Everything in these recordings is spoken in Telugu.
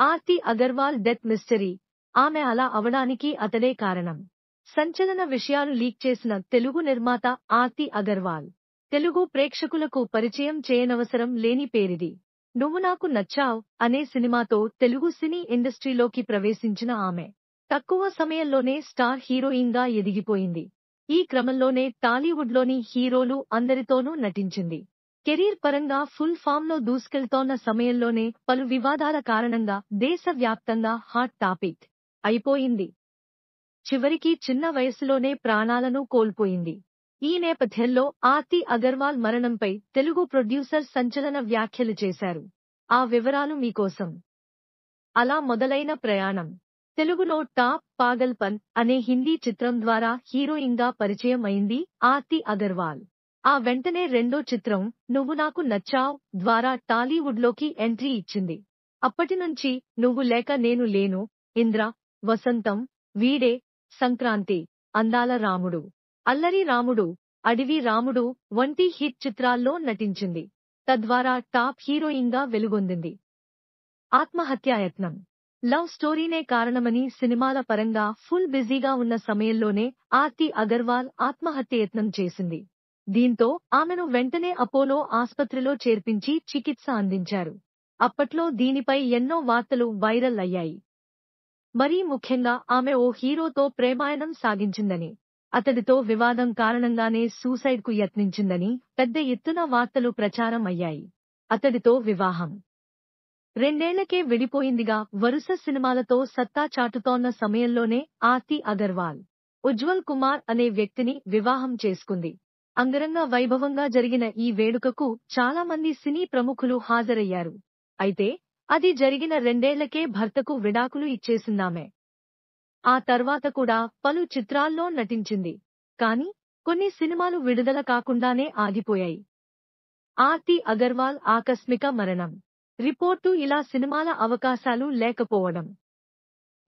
Aarti Agarwal death mystery. ఆమె అలా అవడానికి అతడే కారణం. సంచలన విషయాలు లీక్ చేసిన తెలుగు నిర్మాత ఆర్తి అగర్వాల్. తెలుగు ప్రేక్షకులకు పరిచయం చేయనవసరం లేని పేరిది. నువ్వు నాకు నచ్చావ్ అనే సినిమాతో తెలుగు సినీ ఇండస్ట్రీలోకి ప్రవేశించిన ఆమె తక్కువ సమయంలోనే స్టార్ హీరోయిన్గా ఎదిగిపోయింది. ఈ క్రమంలోనే టాలీవుడ్లోని హీరోలు అందరితోనూ నటించింది. కెరీర్ పరంగా ఫుల్ ఫామ్లో దూసుకెళ్తోన్న సమయంలోనే పలు వివాదాల కారణంగా దేశవ్యాప్తంగా హాట్ టాపిక్ అయిపోయింది. చివరికి చిన్న వయసులోనే ప్రాణాలను కోల్పోయింది. ఈ నేపథ్యంలో ఆర్తి అగర్వాల్ మరణంపై తెలుగు ప్రొడ్యూసర్ సంచలన వ్యాఖ్యలు చేశారు. ఆ వివరాలు మీకోసం. అలా మొదలైన ప్రయాణం. తెలుగులో టాప్ పాగల్పన్ అనే హిందీ చిత్రం ద్వారా హీరోయిన్గా పరిచయం అయింది ఆర్తి అగర్వాల్. ఆ వెంటనే రెండో చిత్రం నువ్వు నాకు నచ్చావ్ ద్వారా టాలీవుడ్లోకి ఎంట్రీ ఇచ్చింది. అప్పటినుంచి నువ్వు లేక నేను లేను, ఇంద్ర, వసంతం, వీడే, సంక్రాంతి, అందాల రాముడు, అల్లరి రాముడు, అడవి రాముడు వంటి హిట్ చిత్రాల్లో నటించింది. తద్వారా టాప్ హీరోయిన్గా వెలుగొందింది. ఆత్మహత్యాయత్నం. లవ్ స్టోరీనే కారణమని సినిమాల పరంగా ఫుల్ బిజీగా ఉన్న సమయంలోనే ఆర్తి అగర్వాల్ ఆత్మహత్యయత్నం చేసింది. దీంతో ఆమెను వెంటనే అపోలో ఆస్పత్రిలో చేర్పించి చికిత్స అందించారు. అప్పట్లో దీనిపై ఎన్నో వార్తలు వైరల్ అయ్యాయి. మరీ ముఖ్యంగా ఆమె ఓ హీరోతో ప్రేమాయణం సాగించిందని, అతడితో వివాదం కారణంగానే సూసైడ్కు యత్నించిందని పెద్ద ఎత్తున వార్తలు ప్రచారం అయ్యాయి. అతడితో వివాహం రెండేళ్లకే విడిపోయిందిగా. వరుస సినిమాలతో సత్తా చాటుతోన్న సమయంలోనే ఆర్తి అగర్వాల్ ఉజ్వల్ కుమార్ అనే వ్యక్తిని వివాహం చేసుకుంది. అంగరంగ వైభవంగా జరిగిన ఈ వేడుకకు చాలా మంది సినీ ప్రముఖులు హాజరయ్యారు. అయితే అది జరిగిన రెండేళ్లకే భర్తకు విడాకులు ఇచ్చేసిందామె. ఆ తర్వాత కూడా పలు చిత్రాల్లో నటించింది. కానీ కొన్ని సినిమాలు విడుదల కాకుండానే ఆగిపోయాయి. ఆర్తి అగర్వాల్ ఆకస్మిక మరణం. రిపోర్టు ఇలా సినిమాల అవకాశాలు లేకపోవడం,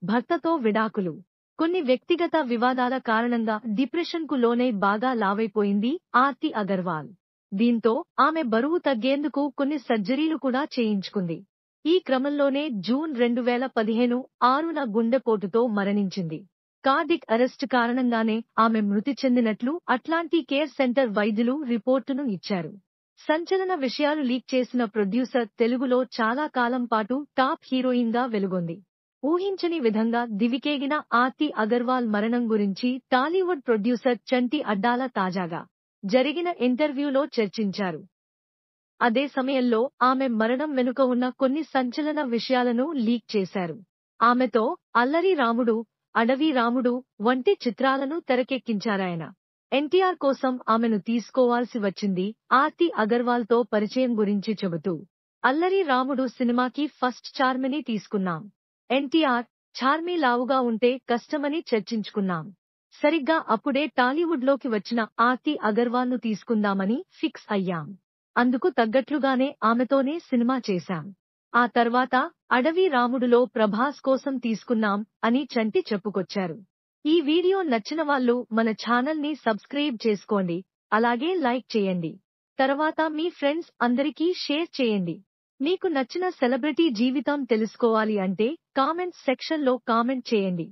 భర్తతో విడాకులు, కొన్ని వ్యక్తిగత వివాదాల కారణంగా డిప్రెషన్కు లోనై బాగా లావైపోయింది ఆర్తి అగర్వాల్. దీంతో ఆమె బరువు తగ్గేందుకు కొన్ని సర్జరీలు కూడా చేయించుకుంది. ఈ క్రమంలోనే జూన్ 2015 6న గుండెపోటుతో మరణించింది. కార్డిక్ అరెస్ట్ కారణంగానే ఆమె మృతి చెందినట్లు అట్లాంటీ కేర్ సెంటర్ వైద్యులు రిపోర్టును ఇచ్చారు. సంచలన విషయాలు లీక్ చేసిన ప్రొడ్యూసర్ తెలుగులో చాలా కాలం పాటు టాప్ హీరోయిన్గా వెలుగొంది. ఊహించని విధంగా దివికేగిన ఆర్తి అగర్వాల్ మరణం గురించి టాలీవుడ్ ప్రొడ్యూసర్ చంటి అడ్డాల తాజాగా జరిగిన ఇంటర్వ్యూలో చర్చించారు. అదే సమయంలో ఆమె మరణం వెనుక ఉన్న కొన్ని సంచలన విషయాలను లీక్ చేశారు. ఆమెతో అల్లరి రాముడు, అడవి రాముడు వంటి చిత్రాలను తెరకెక్కించారాయన. ఎన్టీఆర్ కోసం ఆమెను తీసుకోవాల్సి వచ్చింది. ఆర్తి అగర్వాల్తో పరిచయం గురించి చెబుతూ, అల్లరి రాముడు సినిమాకి ఫస్ట్ చార్మిని తీసుకున్నాం. ఎన్టీఆర్, చార్మి లావుగా ఉంటే కష్టమని చర్చించుకున్నాం. సరిగ్గా అప్పుడే టాలీవుడ్లోకి వచ్చిన ఆర్తి అగర్వాల్ను తీసుకుందామని ఫిక్స్ అయ్యాం. అందుకు తగ్గట్లుగానే ఆమెతోనే సినిమా చేశాం. ఆ తర్వాత అడవి రాముడులో ప్రభాస్ కోసం తీసుకున్నాం అని చంటి చెప్పుకొచ్చారు. ఈ వీడియో నచ్చిన వాళ్ళు మన ఛానల్ని సబ్స్క్రైబ్ చేసుకోండి. అలాగే లైక్ చేయండి. తర్వాత మీ ఫ్రెండ్స్ అందరికీ షేర్ చేయండి. మీకు నచ్చిన సెలబ్రిటీ జీవితం తెలుసుకోవాలి అంటే కామెంట్స్ సెక్షన్లో కామెంట్ చేయండి.